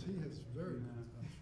She has very good touch.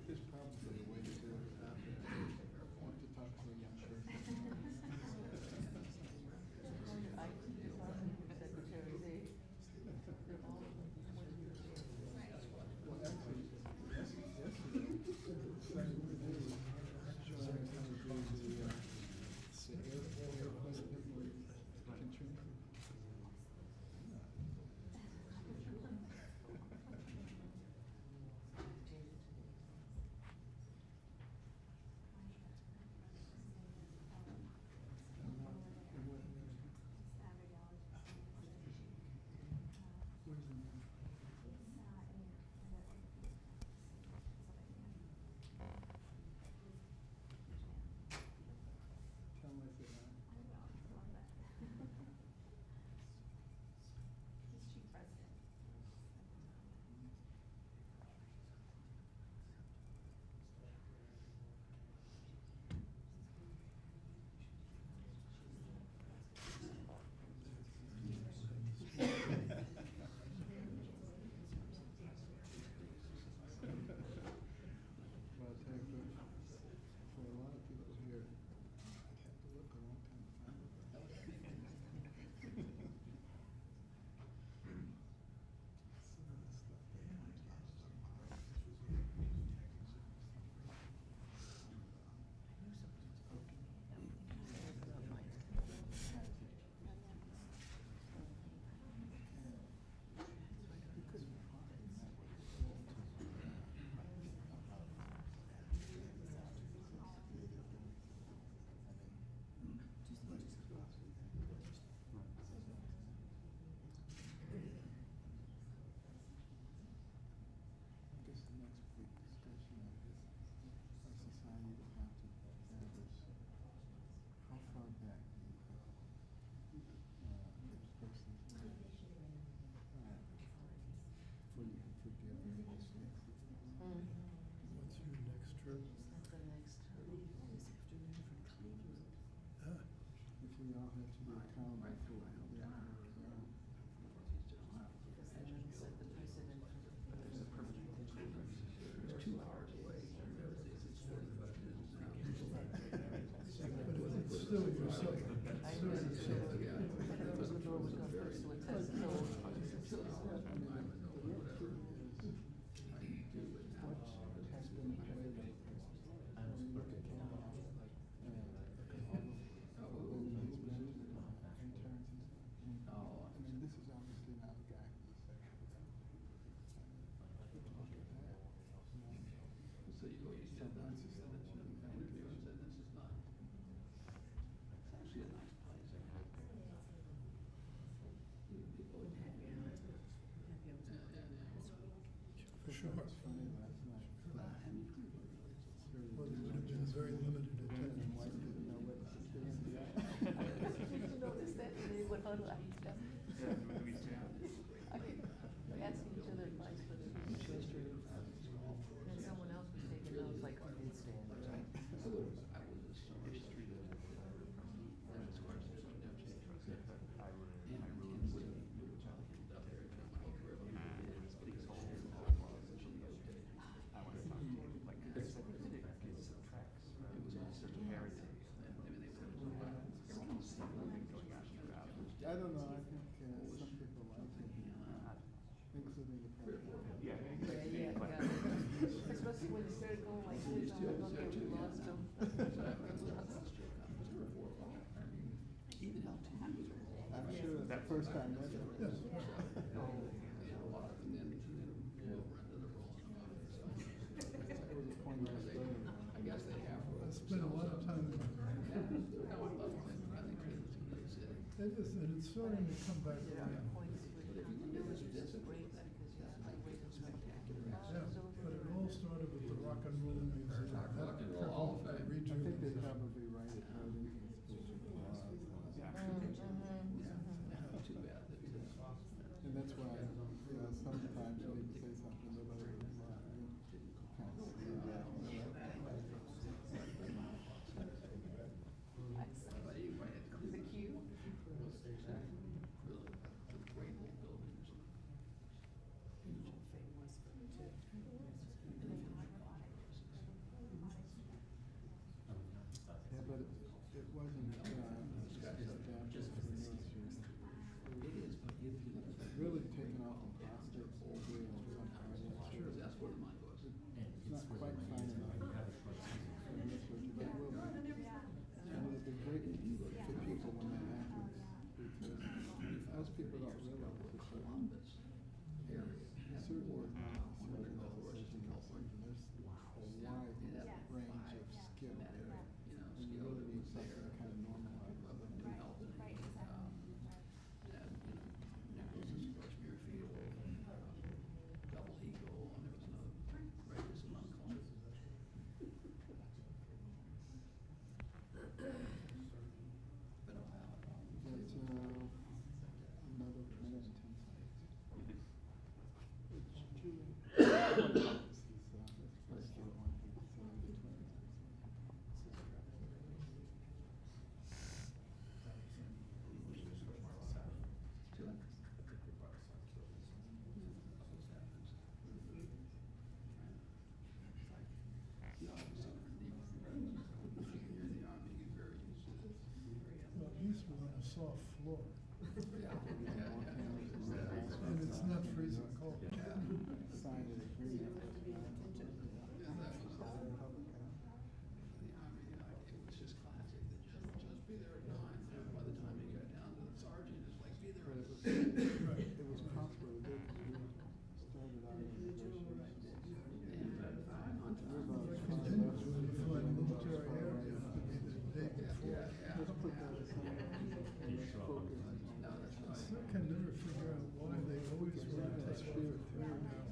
There's probably a way to do it. I want to talk to a young person. Secretary, they're all 20 years old. Well, actually, yesterday, showing how to do the airplane control. Where's the name? Tell me if it He's chief president. Well, I'll tell you, for a lot of people here, I'd have to look a long time to find it. Some of the stuff they I guess the next big discussion of our society will have to have is how far back do you go? Especially for you to forgive your mistakes. What's your next trip? That's the next. Ah, If we all had to be accountable for what we did, Because they didn't set the precedent for the. There's a permanent it's 2 hours away. Nowadays it's 45 minutes. but it's still yourself. I know. Still yourself. Yeah. I know the door was going to to a test, so. I'm a no or whatever. I do it now. has been the way that when you look at all the interns and stuff. Oh, my kids, okay, we lost them. I'm sure that's the first time ever. Yes. That was a point of study. I guess they have. I spent a lot of time in it. It is, and it's starting to come back around. Points with, it was just great because it's always spectacular. Yeah, but it all started with the Rock and Roll Museum. That provoked the I think they rejuvenation. probably write it right into the speech clause. Too bad that And that's why, you know, sometimes you need to say something nobody will kind of see that. Is it cute? Yeah, but it wasn't, just for the military. Really taken off in plastics, surgery, and some kind of. Sure. It's not quite fine enough for research, but it will be. And it'll be great for people when that happens, because most people don't realize the certain organizations, there's a wide range of skill there. And you really need something to kind of normalize them. That's another minute and 10 seconds. It's true. Let's do one for the 20. Well, at least we're on a soft floor. And it's not freezing cold. Sign an agreement. Right. It was possible to do, because we started out in negotiations. We're about Continues when you fly military air, you have to be the day before. Let's put that aside and let's focus on I still can never figure out why they always want to take off the clear now.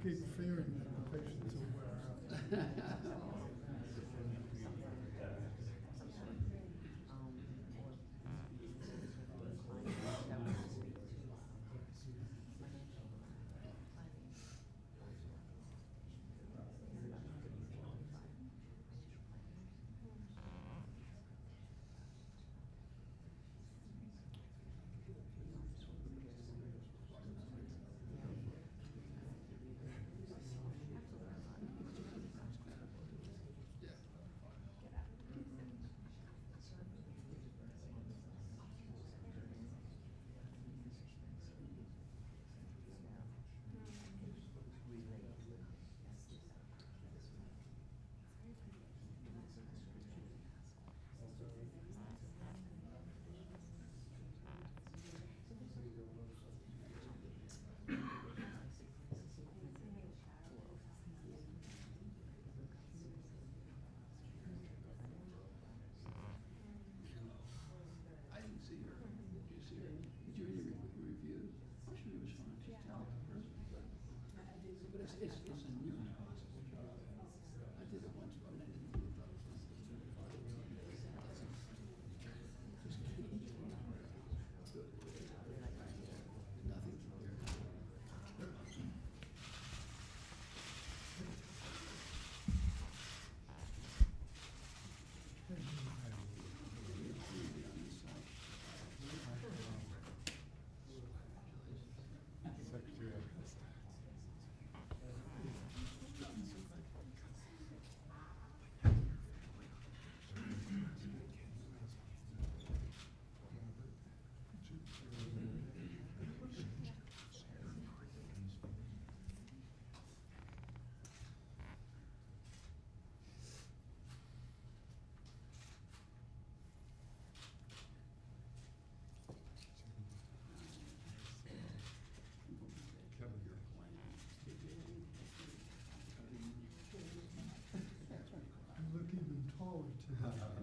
keep fearing that the patience will wear out. I didn't see her. Did you see her? Did you read her reviews? Oh, she was fine. She's a talented person. But it's a new process. I did it once, but I didn't do it that way. Just kidding. Good. Nothing compared to You look even taller today.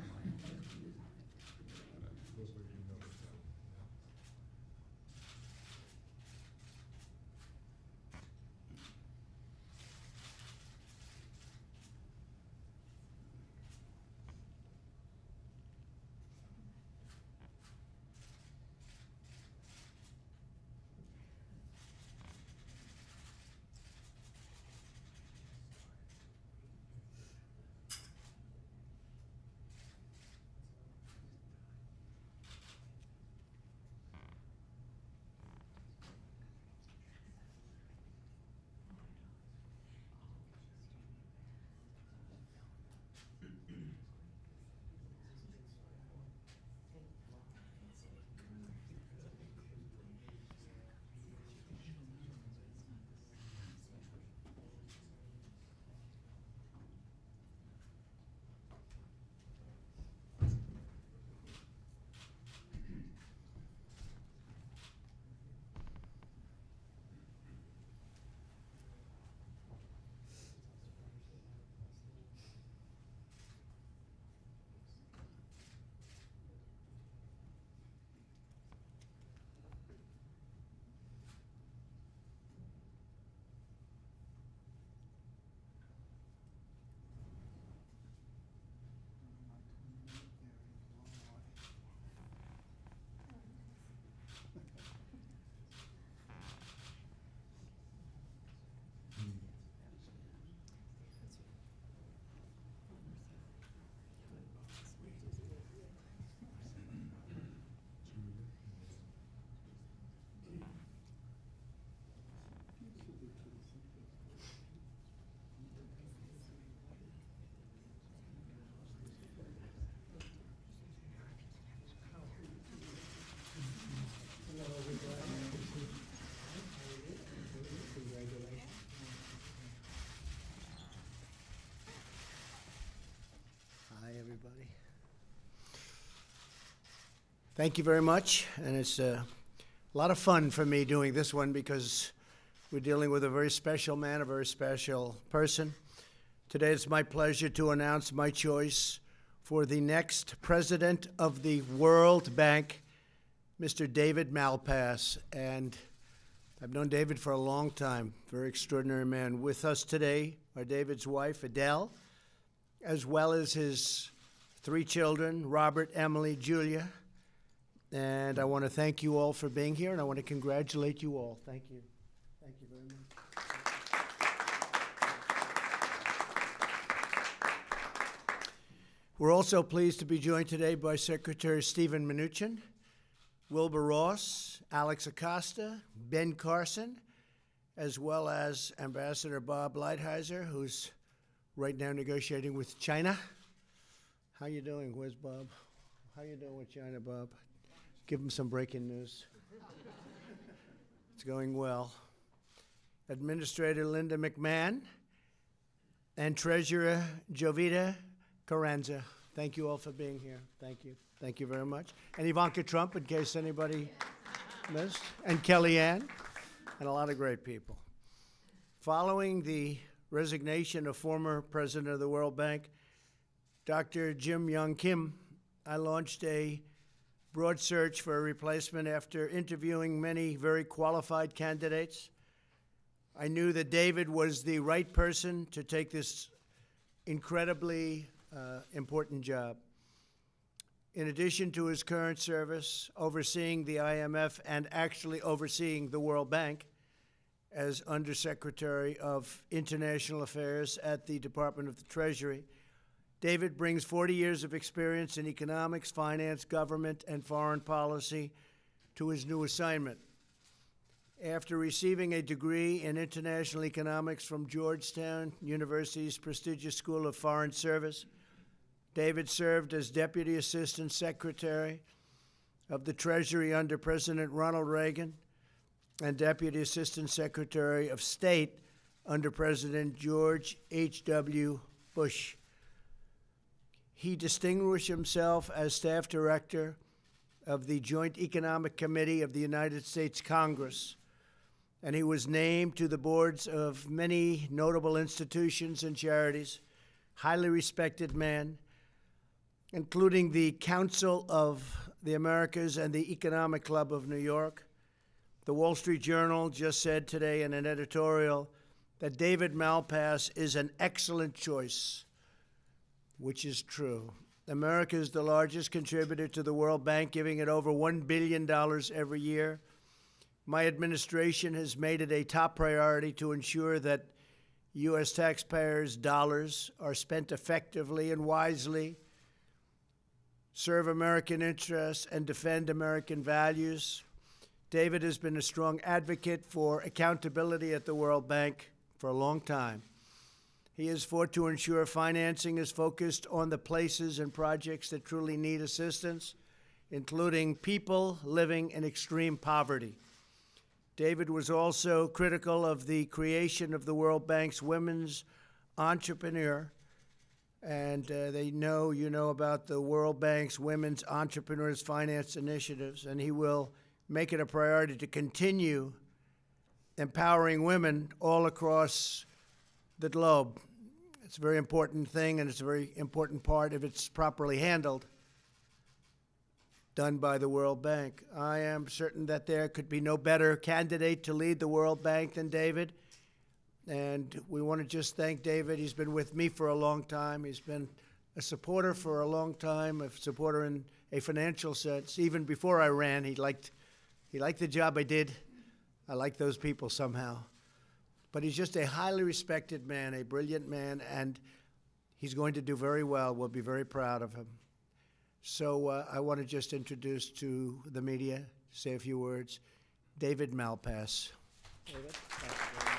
Everybody. Thank you very much, and it's a lot of fun for me doing this one because we're dealing with a very special man, a very special person. Today it's my pleasure to announce my choice for the next president of the World Bank, Mr. David Malpass. And I've known David for a long time, very extraordinary man. With us today are David's wife, Adele, as well as his 3 children, Robert, Emily, Julia. And I want to thank you all for being here, and I want to congratulate you all. Thank you. Thank you very much. We're also pleased to be joined today by Secretary Stephen Mnuchin, Wilbur Ross, Alex Acosta, Ben Carson, as well as Ambassador Bob Lighthizer, who's right now negotiating with China. How you doing? Where's Bob? How you doing with China, Bob? Give him some breaking news. It's going well. Administrator Linda McMahon and Treasurer Jovita Carranza. Thank you all for being here. Thank you. Thank you very much. And Ivanka Trump, in case anybody missed. And Kellyanne, and a lot of great people. Following the resignation of former president of the World Bank, Dr. Jim Young Kim, I launched a broad search for a replacement after interviewing many very qualified candidates. I knew that David was the right person to take this incredibly important job. In addition to his current service overseeing the IMF and actually overseeing the World Bank as Undersecretary of International Affairs at the Department of the Treasury, David brings 40 years of experience in economics, finance, government, and foreign policy to his new assignment. After receiving a degree in international economics from Georgetown University's prestigious School of Foreign Service, David served as Deputy Assistant Secretary of the Treasury under President Ronald Reagan and Deputy Assistant Secretary of State under President George H.W. Bush. He distinguished himself as Staff Director of the Joint Economic Committee of the United States Congress, and he was named to the boards of many notable institutions and charities. Highly respected man, including the Council of the Americas and the Economic Club of New York. The Wall Street Journal just said today in an editorial that David Malpass is an excellent choice, which is true. America is the largest contributor to the World Bank, giving it over $1 billion every year. My administration has made it a top priority to ensure that U.S. taxpayers' dollars are spent effectively and wisely, serve American interests, and defend American values. David has been a strong advocate for accountability at the World Bank for a long time. He has fought to ensure financing is focused on the places and projects that truly need assistance, including people living in extreme poverty. David was also critical of the creation of the World Bank's Women's Entrepreneur, and you know about the World Bank's Women's Entrepreneurs Finance Initiatives, and he will make it a priority to continue empowering women all across the globe. It's a very important thing, and it's a very important part, if it's properly handled, done by the World Bank. I am certain that there could be no better candidate to lead the World Bank than David. And we want to just thank David. He's been with me for a long time. He's been a supporter for a long time, a supporter in a financial sense. Even before I ran, he liked the job I did. I like those people somehow. But he's just a highly respected man, a brilliant man, and he's going to do very well. We'll be very proud of him. So I want to just introduce to the media, say a few words, David Malpass. David, thank you very much.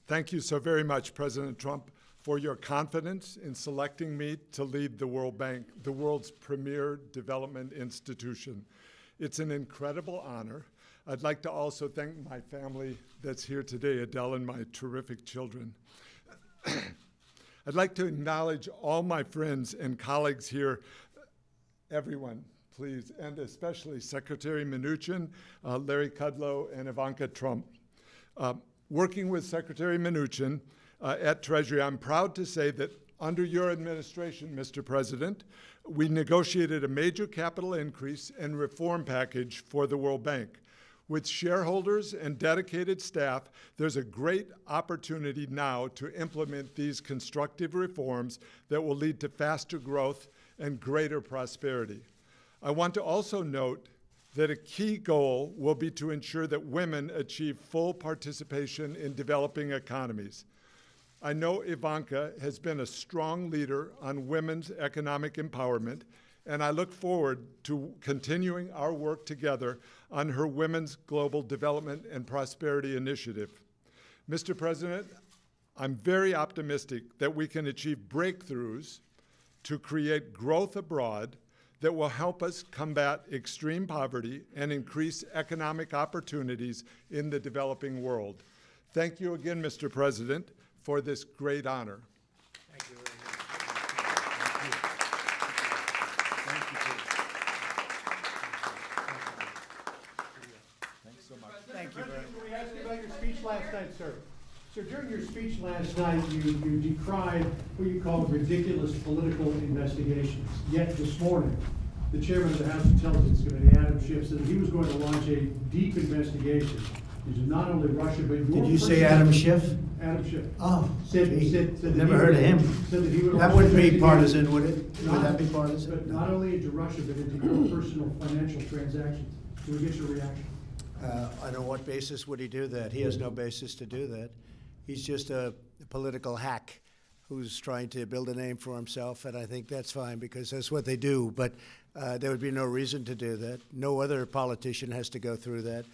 Thank you so very much, President Trump, for your confidence in selecting me to lead the World Bank, the world's premier development institution. It's an incredible honor. I'd like to also thank my family that's here today, Adele and my terrific children. I'd like to acknowledge all my friends and colleagues here, everyone, please, and especially Secretary Mnuchin, Larry Kudlow, and Ivanka Trump. Working with Secretary Mnuchin at Treasury, I'm proud to say that under your administration, Mr. President, we negotiated a major capital increase and reform package for the World Bank. With shareholders and dedicated staff, there's a great opportunity now to implement these constructive reforms that will lead to faster growth and greater prosperity. I want to also note that a key goal will be to ensure that women achieve full participation in developing economies. I know Ivanka has been a strong leader on women's economic empowerment, and I look forward to continuing our work together on her Women's Global Development and Prosperity Initiative. Mr. President, I'm very optimistic that we can achieve breakthroughs to create growth abroad that will help us combat extreme poverty and increase economic opportunities in the developing world. Thank you again, Mr. President, for this great honor. Thank you very much. Thanks so much. Thank you very much. Can we ask you about your speech last night, sir? So during your speech last night, you decried what you called ridiculous political investigations. Yet this morning, the chairman of the House Intelligence Committee, Adam Schiff, said that he was going to launch a deep investigation into not only Russia, but your Did you say personal- Adam Schiff? Adam Schiff. Oh, Said gee, that never he heard of would- him. said that he would That launch wouldn't be investigation- partisan, would it? Would that be partisan? But not only into Russia, but into your personal financial transactions. Can we get your reaction? On what basis would he do that? He has no basis to do that. He's just a political hack who's trying to build a name for himself, and I think that's fine because that's what they do. But there would be no reason to do that. No other politician has to go through that.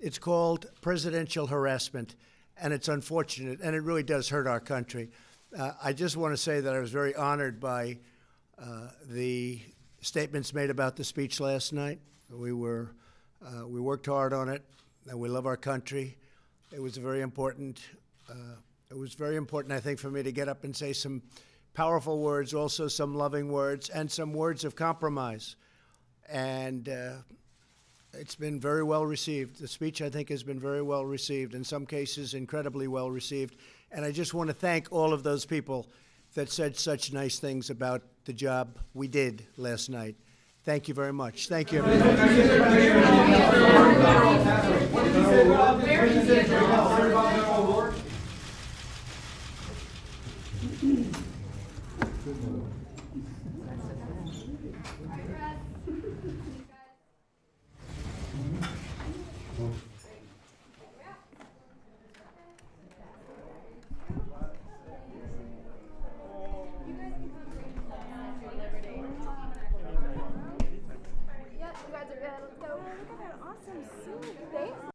It's called presidential harassment, and it's unfortunate, and it really does hurt our country. I just want to say that I was very honored by the statements made about the speech last night. We worked hard on it, and we love our country. It was very important. I think, for me to get up and say some powerful words, also some loving words, and some words of compromise. And it's been very well received. The speech, I think, has been very well received, in some cases incredibly well received. And I just want to thank all of those people that said such nice things about the job we did last night. Thank you very much. Thank you, everybody. What did you say about General Lord? Yep, you guys are good. Let's go. Look at that awesome suit. Thanks.